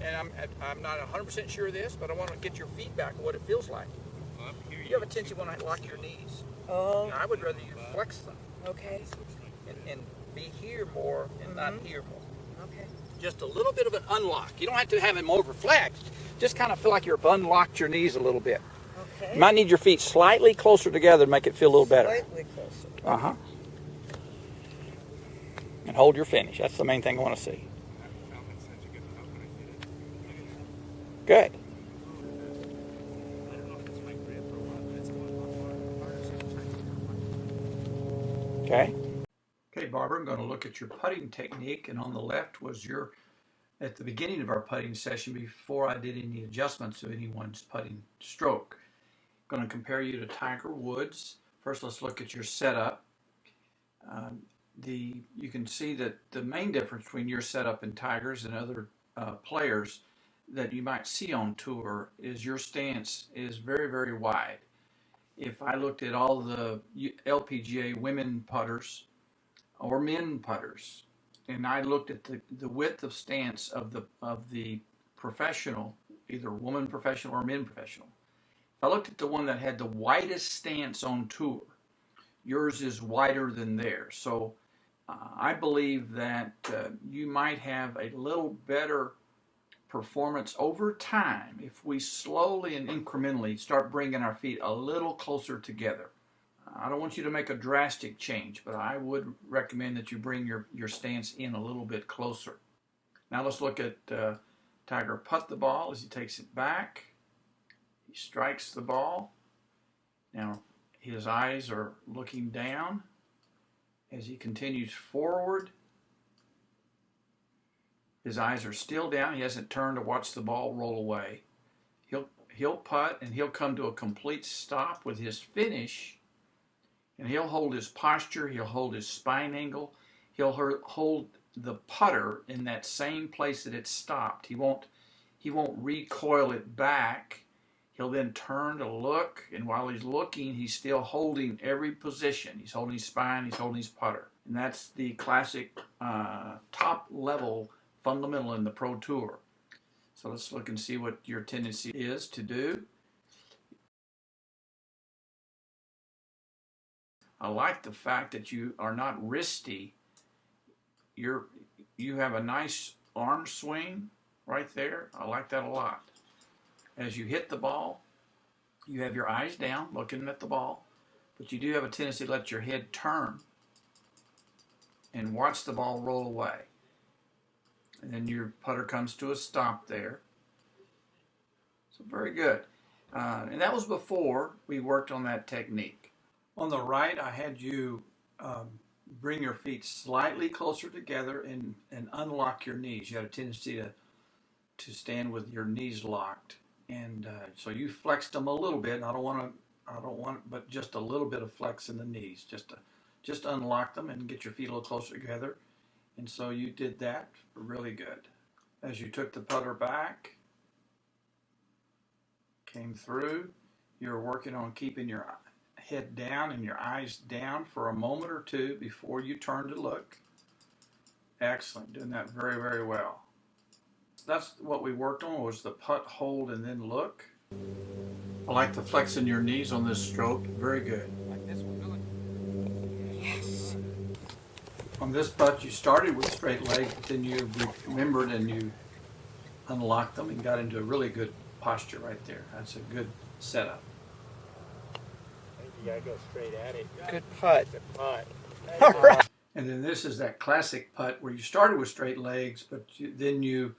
and I'm not 100% sure of this, but I want to get your feedback on what it feels like. You have a tendency when I lock your knees. Oh. I would rather you flex them. Okay. And be here more and not here more. Okay. Just a little bit of an unlock. You don't have to have them over flexed. Just kind of feel like you've unlocked your knees a little bit. Okay. You might need your feet slightly closer together to make it feel a little better. Slightly closer. Uh-huh. And hold your finish. That's the main thing I want to see. Good. Okay. Okay, Barbara, I'm going to look at your putting technique, and on the left was your, at the beginning of our putting session, before I did any adjustments to anyone's putting stroke. I'm going to compare you to Tiger Woods. First, let's look at your setup. You can see that the main difference between your setup and Tiger's and other players that you might see on tour is your stance is very, very wide. If I looked at all the LPGA women putters or men putters, and I looked at the width of stance of the professional, either woman professional or men professional, if I looked at the one that had the widest stance on tour, yours is wider than theirs. So I believe that you might have a little better performance over time if we slowly and incrementally start bringing our feet a little closer together. I don't want you to make a drastic change, but I would recommend that you bring your stance in a little bit closer. Now let's look at Tiger putt the ball as he takes it back. He strikes the ball. Now his eyes are looking down as he continues forward. His eyes are still down. He hasn't turned to watch the ball roll away. He'll putt and he'll come to a complete stop with his finish, and he'll hold his posture. He'll hold his spine angle. He'll hold the putter in that same place that it stopped. He won't recoil it back. He'll then turn to look, and while he's looking, he's still holding every position. He's holding his spine. He's holding his putter, and that's the classic top level fundamental in the Pro Tour. So let's look and see what your tendency is to do. I like the fact that you are not wristy. You have a nice arm swing right there. I like that a lot. As you hit the ball, you have your eyes down looking at the ball, but you do have a tendency to let your head turn and watch the ball roll away. And then your putter comes to a stop there. So very good. And that was before we worked on that technique. On the right, I had you bring your feet slightly closer together and unlock your knees. You had a tendency to stand with your knees locked. And so you flexed them a little bit. I don't want, but just a little bit of flex in the knees. Just unlock them and get your feet a little closer together. And so you did that really good. As you took the putter back, came through, you were working on keeping your head down and your eyes down for a moment or two before you turn to look. Excellent, doing that very, very well. That's what we worked on, was the putt, hold, and then look. I like the flex in your knees on this stroke. Very good. Like this one, Billy? Yes. On this putt, you started with straight legs, but then you remembered and you unlocked them and got into a really good posture right there. That's a good setup. I think you gotta go straight at it. Good putt. Good putt. All right. And then this is that classic putt where you started with straight legs, but then you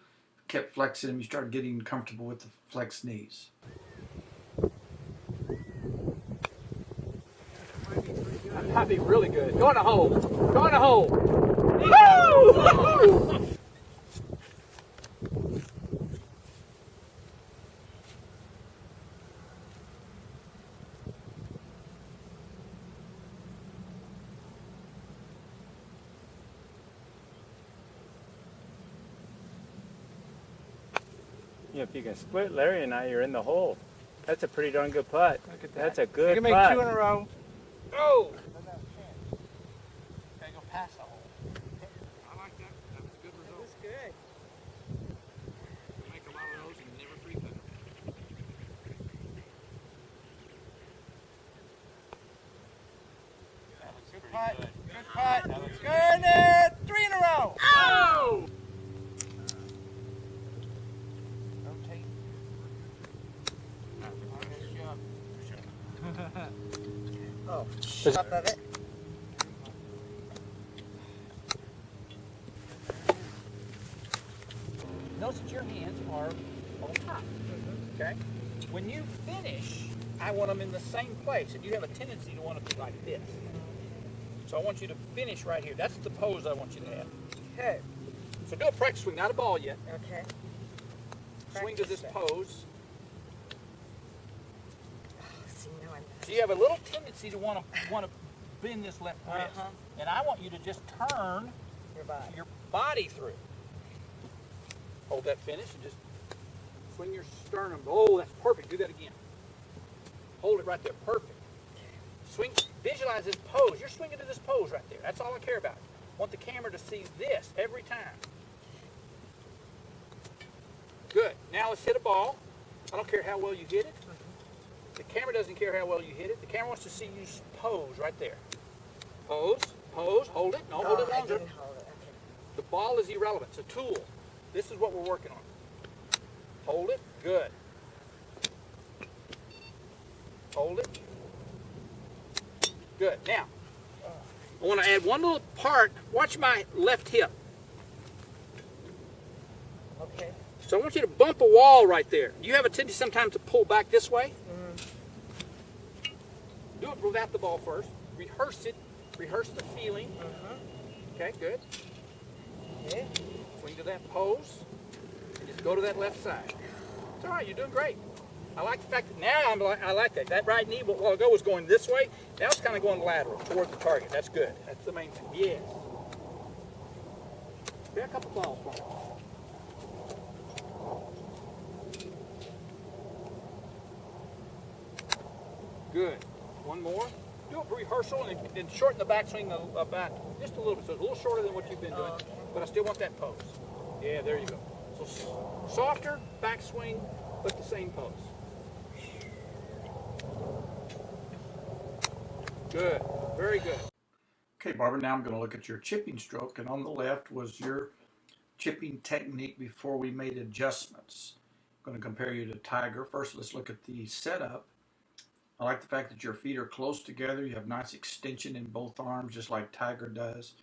kept flexing them. You started getting comfortable with the flexed knees. That'd be really good. Go in the hole. Go in the hole. Woo! Yeah, if you can split Larry and I, you're in the hole. That's a pretty darn good putt. Look at that. That's a good You can putt. make 2 in a row. Oh! Gotta go past the hole. I like that. That was a good result. That's good. Make putt. Good putt. Good there. 3 in a row. Oh! Rotate. Oh, off of it. Notice that your hands are on top. Okay? When you finish, I want them in the same place, and you have a tendency to want to be like this. So I want you to finish right here. That's the pose I want you to have. Okay. So do a practice swing, not a ball yet. Okay. Swing to this pose. See, now I'm So you have a little tendency to want to bend this left wrist, and I want you to just turn your body. your body through. Hold that finish and just swing your sternum. Oh, that's perfect. Do that again. Hold it right there. Perfect. Swing. Visualize this pose. You're swinging to this pose right there. That's all I care about. I want the camera to see this every time. Good. Now let's hit a ball. I don't care how well you hit it. The camera doesn't care how well you hit it. The camera wants to see you pose right there. Pose. Pose. Hold it. No, hold it I longer. didn't hold it. Okay. The ball is irrelevant. It's a tool. This is what we're working on. Hold it. Good. Hold it. Good. Now, I want to add one little part. Watch my left hip. Okay. So I want you to bump a wall right there. You have a tendency sometimes to pull back this way. Do it without the ball first. Rehearse it. Rehearse the feeling. Okay, good. Okay. Swing to that pose. And just go to that left side. It's all right. You're doing great. I like the fact that now I like that. That right knee, while ago was going this way. Now it's kind of going lateral toward the target. That's good. That's the main thing. Yes. Get a couple balls for me. Good. One more. Do a rehearsal and shorten the backswing back just a little bit. So it's a little shorter than what you've been doing, but I still want that pose. Yeah, there you go. So softer backswing, but the same pose. Good. Very good. Okay, Barbara, now I'm going to look at your chipping stroke, and on the left was your chipping technique before we made adjustments. I'm going to compare you to Tiger. First, let's look at the setup. I like the fact that your feet are close together. You have nice extension in both arms, just like Tiger does.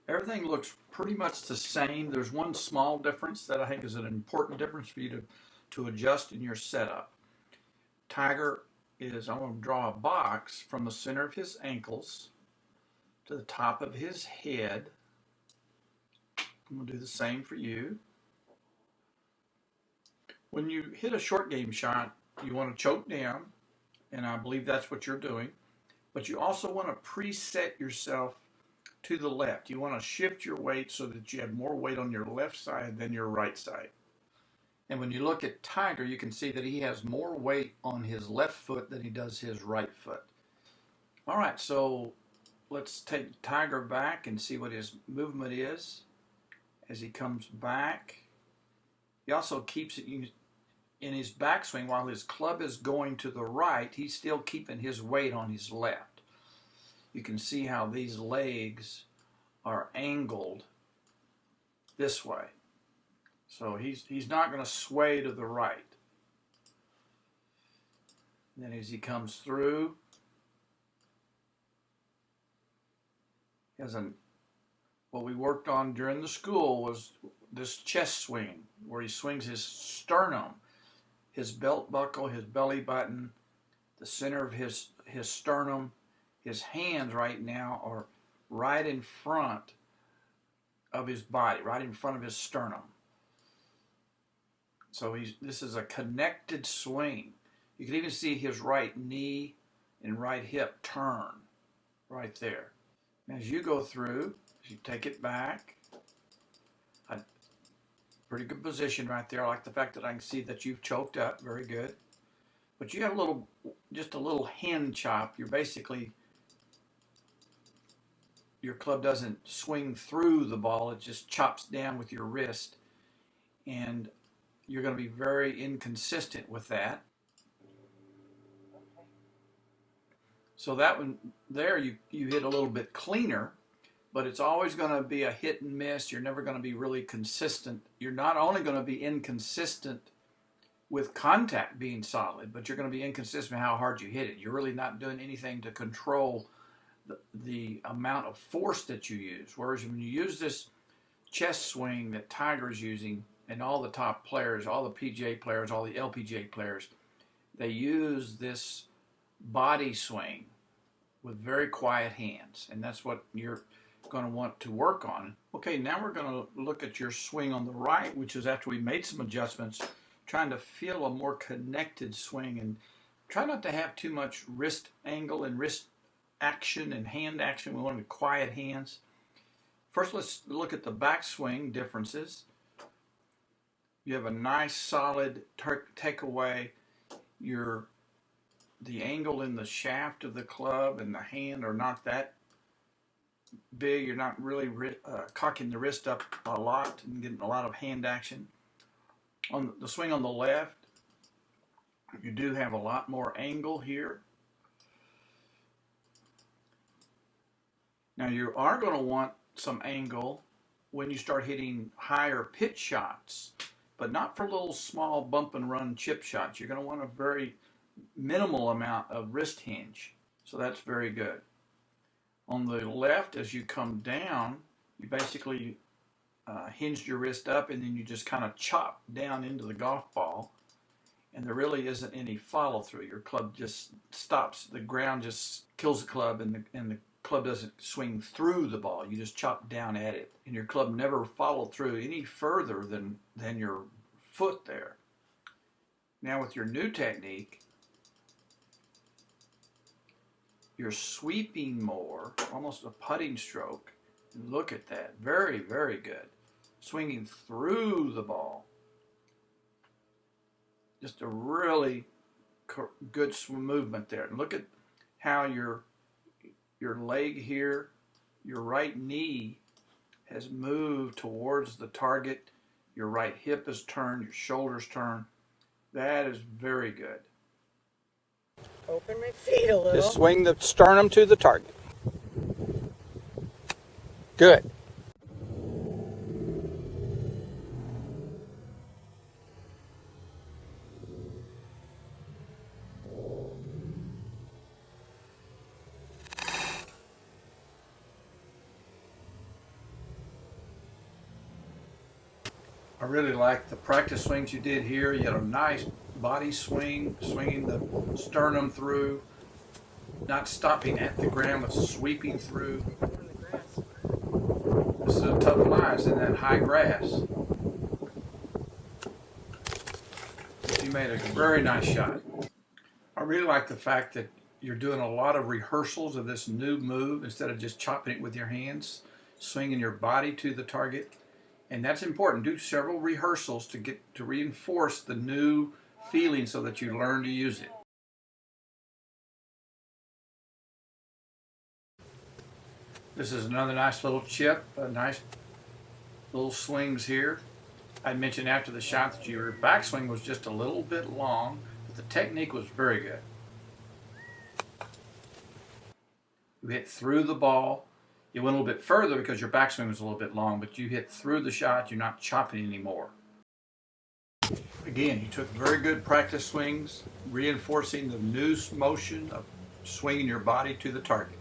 Everything looks pretty much the same. There's one small difference that I think is an important difference for you to adjust in your setup. Tiger is, I'm going to draw a box from the center of his ankles to the top of his head. I'm going to do the same for you. When you hit a short game shot, you want to choke down, and I believe that's what you're doing. But you also want to preset yourself to the left. You want to shift your weight so that you have more weight on your left side than your right side. And when you look at Tiger, you can see that he has more weight on his left foot than he does his right foot. All right, so let's take Tiger back and see what his movement is as he comes back. He also keeps it in his backswing. While his club is going to the right, he's still keeping his weight on his left. You can see how these legs are angled this way. So he's not going to sway to the right. Then as he comes through, what we worked on during the school was this chest swing, where he swings his sternum, his belt buckle, his belly button, the center of his sternum. His hands right now are right in front of his body, right in front of his sternum. So this is a connected swing. You can even see his right knee and right hip turn right there. As you go through, as you take it back, pretty good position right there. I like the fact that I can see that you've choked up. Very good. But you have just a little hand chop. You're basically, your club doesn't swing through the ball. It just chops down with your wrist. And you're going to be very inconsistent with that. So that one there, you hit a little bit cleaner, but it's always going to be a hit and miss. You're never going to be really consistent. You're not only going to be inconsistent with contact being solid, but you're going to be inconsistent with how hard you hit it. You're really not doing anything to control the amount of force that you use. Whereas when you use this chest swing that Tiger's using, and all the top players, all the PGA players, all the LPGA players, they use this body swing with very quiet hands, and that's what you're going to want to work on. Okay, now we're going to look at your swing on the right, which is after we made some adjustments, trying to feel a more connected swing, and try not to have too much wrist angle and wrist action and hand action. We want to quiet hands. First, let's look at the backswing differences. You have a nice solid takeaway. The angle in the shaft of the club and the hand are not that big. You're not really cocking the wrist up a lot and getting a lot of hand action. On the swing on the left, you do have a lot more angle here. Now you are going to want some angle when you start hitting higher pitch shots, but not for little small bump and run chip shots. You're going to want a very minimal amount of wrist hinge. So that's very good. On the left, as you come down, you basically hinged your wrist up, and then you just kind of chop down into the golf ball, and there really isn't any follow through. Your club just stops. The ground just kills the club, and the club doesn't swing through the ball. You just chop down at it, and your club never followed through any further than your foot there. Now with your new technique, you're sweeping more, almost a putting stroke. Look at that. Very, very good. Swinging through the ball. Just a really good movement there. And look at how your leg here, your right knee has moved towards the target. Your right hip is turned, your shoulders turn. That is very good. Open my feet a little. Just swing the sternum to the target. Good. I really like the practice swings you did here. You had a nice body swing, swinging the sternum through, not stopping at the ground, but sweeping through. On the grass. This is a tough lie. It's in that high grass. You made a very nice shot. I really like the fact that you're doing a lot of rehearsals of this new move instead of just chopping it with your hands, swinging your body to the target. And that's important. Do several rehearsals to reinforce the new feeling so that you learn to use it. This is another nice little chip, a nice little swings here. I mentioned after the shot that your backswing was just a little bit long, but the technique was very good. You hit through the ball. You went a little bit further because your backswing was a little bit long, but you hit through the shot. You're not chopping anymore. Again, you took very good practice swings, reinforcing the new motion of swinging your body to the target.